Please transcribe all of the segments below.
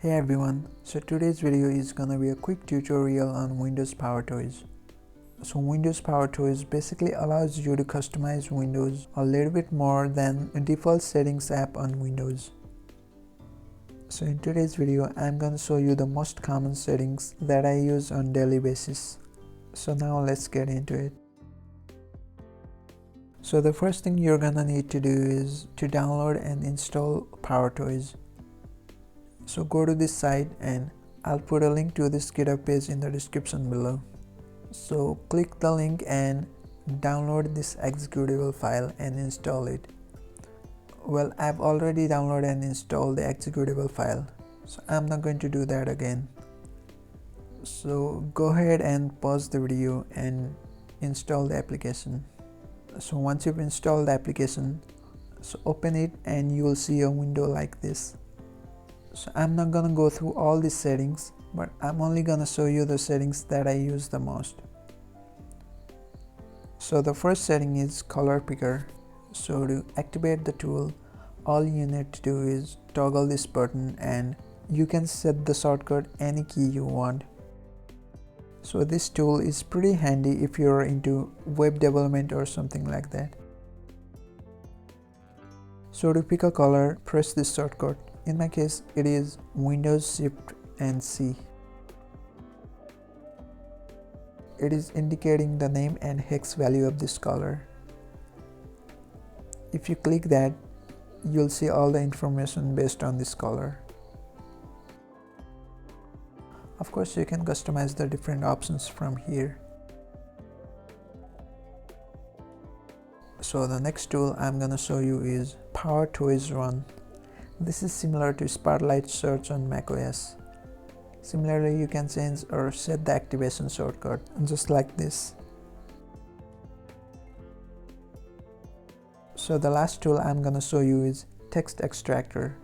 Hey everyone, so today's video is gonna be a quick tutorial on Windows PowerToys. So Windows PowerToys basically allows you to customize Windows a little bit more than a default settings app on Windows. So in today's video, I'm gonna show you the most common settings that I use on daily basis. So now let's get into it. So the first thing you're gonna need to do is to download and install PowerToys. So go to this site and I'll put a link to this GitHub page in the description below. So click the link and download this executable file and install it. Well, I've already downloaded and installed the executable file, so I'm not going to do that again. So go ahead and pause the video and install the application. So once you've installed the application, so open it and you will see a window like this. So I'm not gonna go through all these settings, but I'm only gonna show you the settings that I use the most. So the first setting is color picker. So to activate the tool, all you need to do is toggle this button and you can set the shortcut any key you want. So this tool is pretty handy if you're into web development or something like that. So to pick a color, press this shortcut. In my case, it is Windows Shift and C. It is indicating the name and hex value of this color. If you click that, you'll see all the information based on this color. Of course, you can customize the different options from here. So the next tool I'm gonna show you is PowerToys Run. This is similar to Spotlight Search on macOS. Similarly, you can change or set the activation shortcut just like this. So the last tool I'm gonna show you is Text Extractor.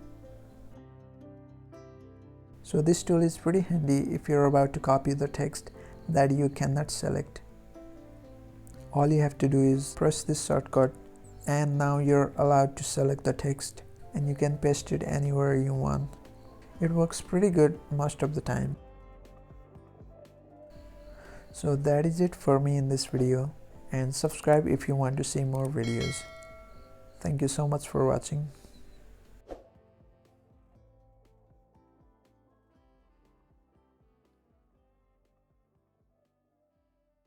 So this tool is pretty handy if you're about to copy the text that you cannot select. All you have to do is press this shortcut and now you're allowed to select the text and you can paste it anywhere you want. It works pretty good most of the time. So that is it for me in this video, and subscribe if you want to see more videos. Thank you so much for watching.